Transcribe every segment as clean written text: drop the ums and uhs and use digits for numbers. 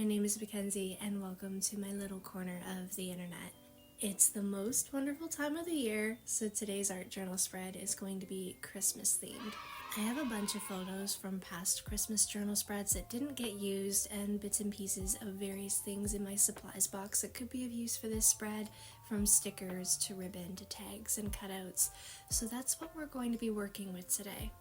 my name is Mackenzie and welcome to my little corner of the internet. It's the most wonderful time of the year, so today's art journal spread is going to be Christmas themed. I have a bunch of photos from past Christmas journal spreads that didn't get used and bits and pieces of various things in my supplies box that could be of use for this spread, from stickers to ribbon to tags and cutouts, so that's what we're going to be working with today.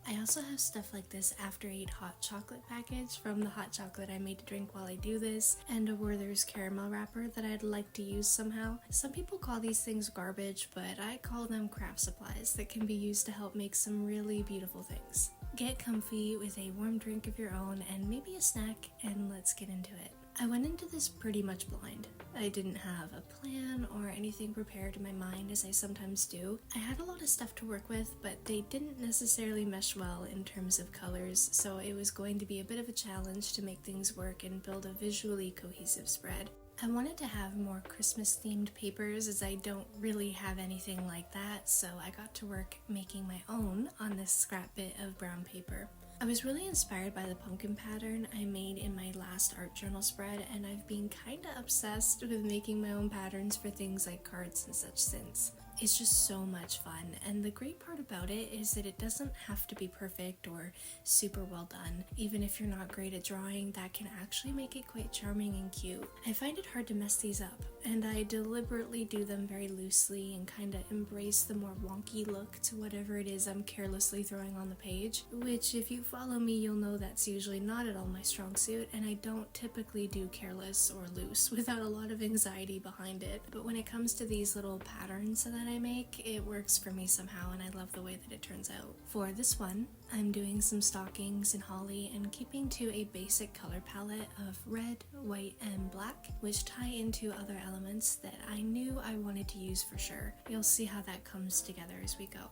I also have stuff like this After 8 hot chocolate package from the hot chocolate I made to drink while I do this, and a Werther's caramel wrapper that I'd like to use somehow. Some people call these things garbage, but I call them craft supplies that can be used to help make some really beautiful things. Get comfy with a warm drink of your own and maybe a snack, and let's get into it. I went into this pretty much blind. I didn't have a plan or anything prepared in my mind as I sometimes do. I had a lot of stuff to work with, but they didn't necessarily mesh well in terms of colors, so it was going to be a bit of a challenge to make things work and build a visually cohesive spread. I wanted to have more Christmas themed papers as I don't really have anything like that, so I got to work making my own on this scrap bit of brown paper. I was really inspired by the pumpkin pattern I made in my last art journal spread, and I've been kinda obsessed with making my own patterns for things like cards and such since. It's just so much fun, and the great part about it is that it doesn't have to be perfect or super well done. Even if you're not great at drawing, that can actually make it quite charming and cute. I find it hard to mess these up, and I deliberately do them very loosely and kinda embrace the more wonky look to whatever it is I'm carelessly throwing on the page, which if you follow me you'll know that's usually not at all my strong suit, and I don't typically do careless or loose without a lot of anxiety behind it. But when it comes to these little patterns that I make, it works for me somehow, and I love the way that it turns out. For this one, I'm doing some stockings in holly and keeping to a basic color palette of red, white, and black, which tie into other elements that I knew I wanted to use for sure. You'll see how that comes together as we go.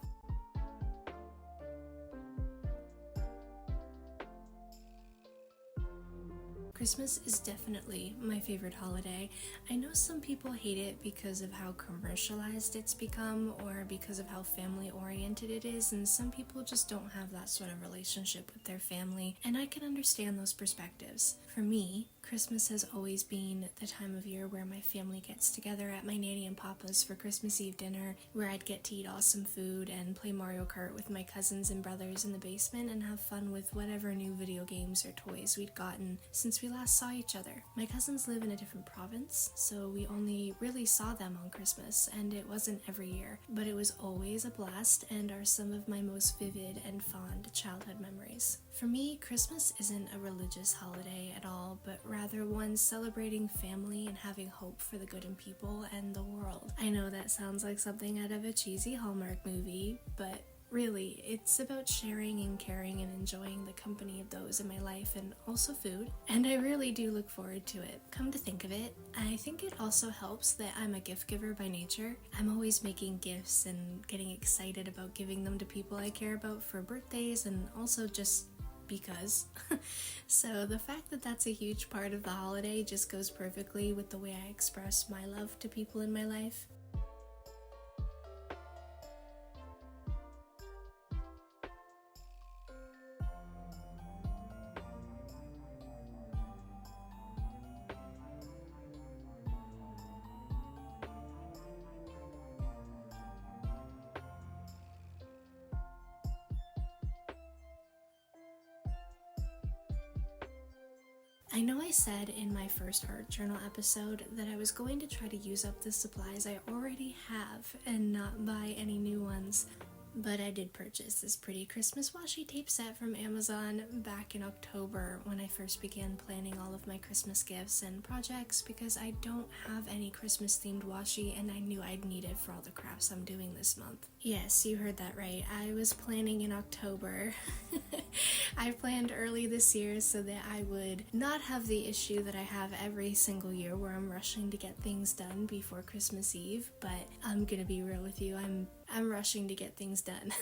Christmas is definitely my favorite holiday. I know some people hate it because of how commercialized it's become or because of how family oriented it is, and some people just don't have that sort of relationship with their family, and I can understand those perspectives. For me, Christmas has always been the time of year where my family gets together at my nanny and papa's for Christmas Eve dinner, where I'd get to eat awesome food and play Mario Kart with my cousins and brothers in the basement and have fun with whatever new video games or toys we'd gotten since we last saw each other. My cousins live in a different province, so we only really saw them on Christmas, and it wasn't every year, but it was always a blast and are some of my most vivid and fond childhood memories. For me, Christmas isn't a religious holiday at all, but rather one celebrating family and having hope for the good in people and the world. I know that sounds like something out of a cheesy Hallmark movie, but really, it's about sharing and caring and enjoying the company of those in my life, and also food, and I really do look forward to it. Come to think of it, I think it also helps that I'm a gift giver by nature. I'm always making gifts and getting excited about giving them to people I care about for birthdays, and also just because. So the fact that that's a huge part of the holiday just goes perfectly with the way I express my love to people in my life. I know I said in my first art journal episode that I was going to try to use up the supplies I already have and not buy any new ones, but I did purchase this pretty Christmas washi tape set from Amazon back in October when I first began planning all of my Christmas gifts and projects, because I don't have any Christmas themed washi and I knew I'd need it for all the crafts I'm doing this month. Yes, you heard that right. I was planning in October. I planned early this year so that I would not have the issue that I have every single year where I'm rushing to get things done before Christmas Eve, but I'm gonna be real with you, I'm rushing to get things done.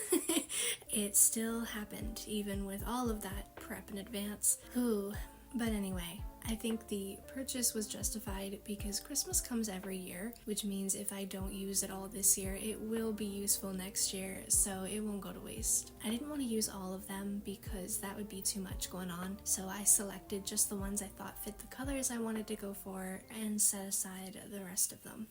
It still happened, even with all of that prep in advance. Ooh, But anyway, I think the purchase was justified because Christmas comes every year, which means if I don't use it all this year, it will be useful next year, so it won't go to waste. I didn't want to use all of them because that would be too much going on, so I selected just the ones I thought fit the colors I wanted to go for and set aside the rest of them.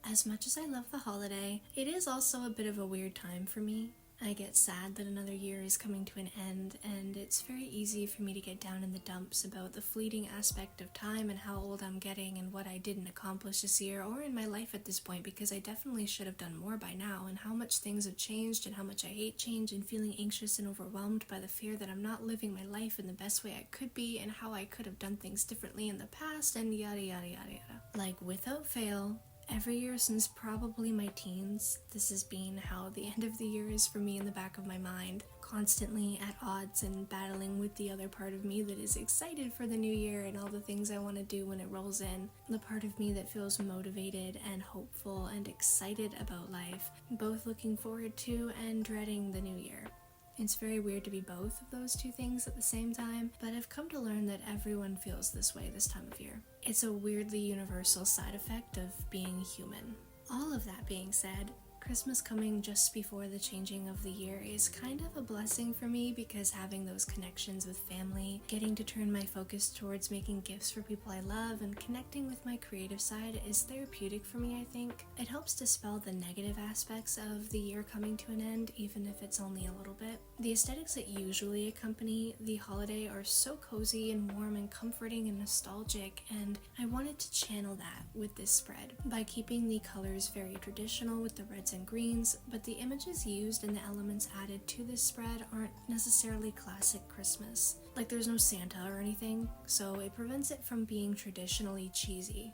As much as I love the holiday, it is also a bit of a weird time for me. I get sad that another year is coming to an end, and it's very easy for me to get down in the dumps about the fleeting aspect of time and how old I'm getting and what I didn't accomplish this year or in my life at this point, because I definitely should have done more by now, and how much things have changed and how much I hate change, and feeling anxious and overwhelmed by the fear that I'm not living my life in the best way I could be, and how I could have done things differently in the past, and yada yada yada yada. Like, without fail, every year since probably my teens, this has been how the end of the year is for me in the back of my mind, constantly at odds and battling with the other part of me that is excited for the new year and all the things I want to do when it rolls in, the part of me that feels motivated and hopeful and excited about life, both looking forward to and dreading the new year. It's very weird to be both of those two things at the same time, but I've come to learn that everyone feels this way this time of year. It's a weirdly universal side effect of being human. All of that being said, Christmas coming just before the changing of the year is kind of a blessing for me, because having those connections with family, getting to turn my focus towards making gifts for people I love, and connecting with my creative side is therapeutic for me, I think. It helps dispel the negative aspects of the year coming to an end, even if it's only a little bit. The aesthetics that usually accompany the holiday are so cozy and warm and comforting and nostalgic, and I wanted to channel that with this spread by keeping the colors very traditional with the reds and greens, but the images used and the elements added to this spread aren't necessarily classic Christmas. Like, there's no Santa or anything, so it prevents it from being traditionally cheesy.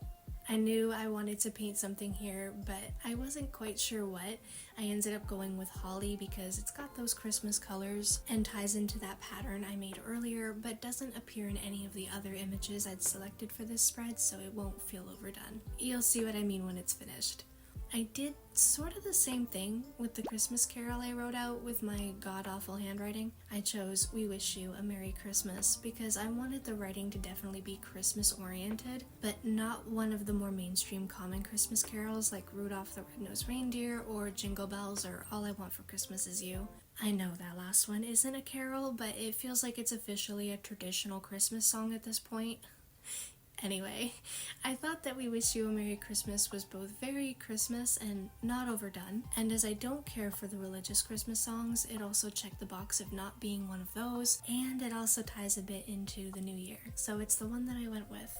I knew I wanted to paint something here, but I wasn't quite sure what. I ended up going with holly because it's got those Christmas colors and ties into that pattern I made earlier, but doesn't appear in any of the other images I'd selected for this spread, so it won't feel overdone. You'll see what I mean when it's finished. I did sort of the same thing with the Christmas carol I wrote out with my god-awful handwriting. I chose "We Wish You a Merry Christmas" because I wanted the writing to definitely be Christmas-oriented, but not one of the more mainstream common Christmas carols like "Rudolph the Red-Nosed Reindeer" or "Jingle Bells" or "All I Want for Christmas Is You." I know that last one isn't a carol, but it feels like it's officially a traditional Christmas song at this point. Anyway, I thought that "We Wish You a Merry Christmas" was both very Christmas and not overdone, and as I don't care for the religious Christmas songs, it also checked the box of not being one of those, and it also ties a bit into the new year, so it's the one that I went with.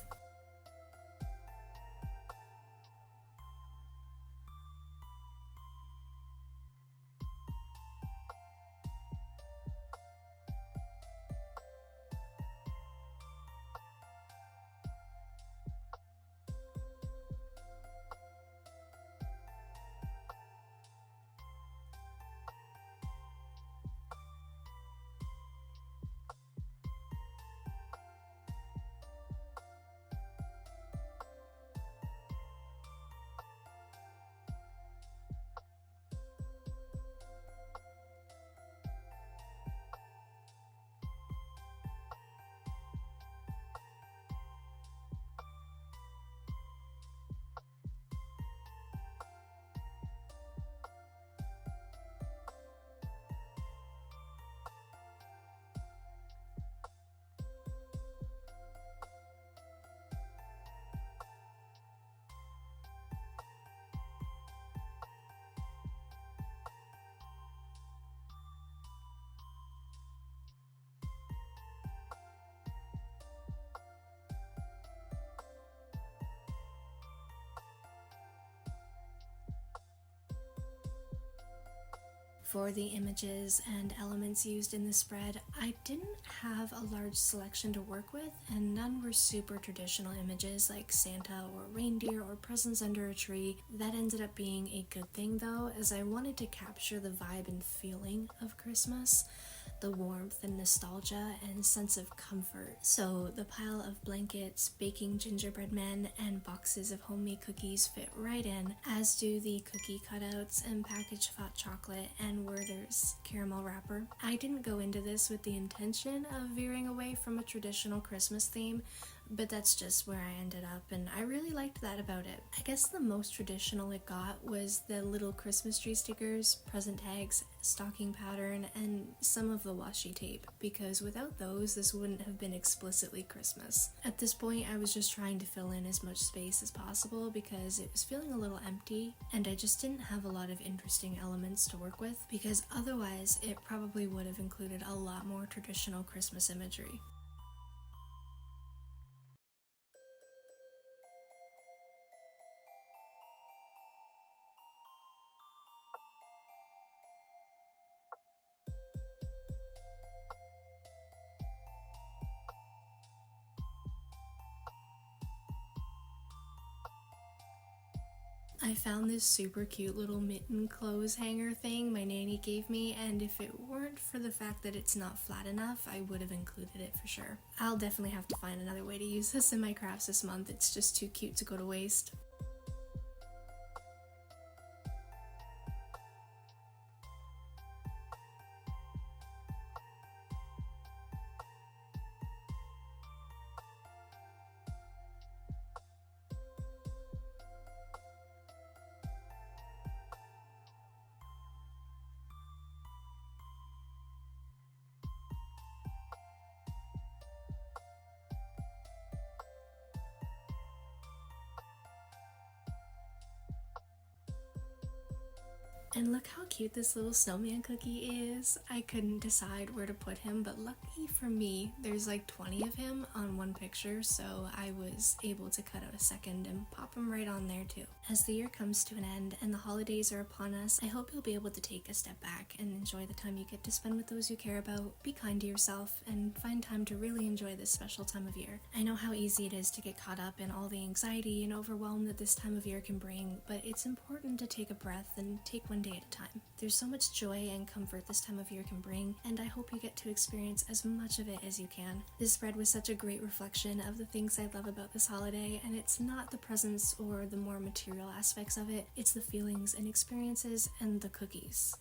For the images and elements used in the spread, I didn't have a large selection to work with, and none were super traditional images like Santa or reindeer or presents under a tree. That ended up being a good thing though, as I wanted to capture the vibe and feeling of Christmas. the warmth and nostalgia and sense of comfort. So the pile of blankets, baking gingerbread men, and boxes of homemade cookies fit right in, as do the cookie cutouts and packaged hot chocolate and Werther's caramel wrapper. I didn't go into this with the intention of veering away from a traditional Christmas theme, but that's just where I ended up, and I really liked that about it. I guess the most traditional it got was the little Christmas tree stickers, present tags, stocking pattern, and some of the washi tape, because without those, this wouldn't have been explicitly Christmas. At this point, I was just trying to fill in as much space as possible because it was feeling a little empty, and I just didn't have a lot of interesting elements to work with, because otherwise it probably would have included a lot more traditional Christmas imagery. I found this super cute little mitten clothes hanger thing my nanny gave me, and if it weren't for the fact that it's not flat enough, I would have included it for sure. I'll definitely have to find another way to use this in my crafts this month. It's just too cute to go to waste. And look how cute this little snowman cookie is. I couldn't decide where to put him, but lucky for me, there's like 20 of him on one picture, so I was able to cut out a second and pop him right on there too. As the year comes to an end and the holidays are upon us, I hope you'll be able to take a step back and enjoy the time you get to spend with those you care about, be kind to yourself, and find time to really enjoy this special time of year. I know how easy it is to get caught up in all the anxiety and overwhelm that this time of year can bring, but it's important to take a breath and take one day at a time. There's so much joy and comfort this time of year can bring, and I hope you get to experience as much of it as you can. This spread was such a great reflection of the things I love about this holiday, and it's not the presents or the more material aspects of it, it's the feelings and experiences and the cookies.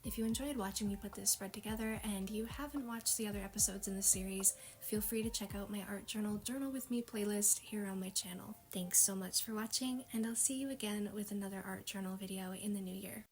If you enjoyed watching me put this spread together and you haven't watched the other episodes in the series, feel free to check out my art journal With Me playlist here on my channel. Thanks so much for watching, and I'll see you again with another art journal video in the new year.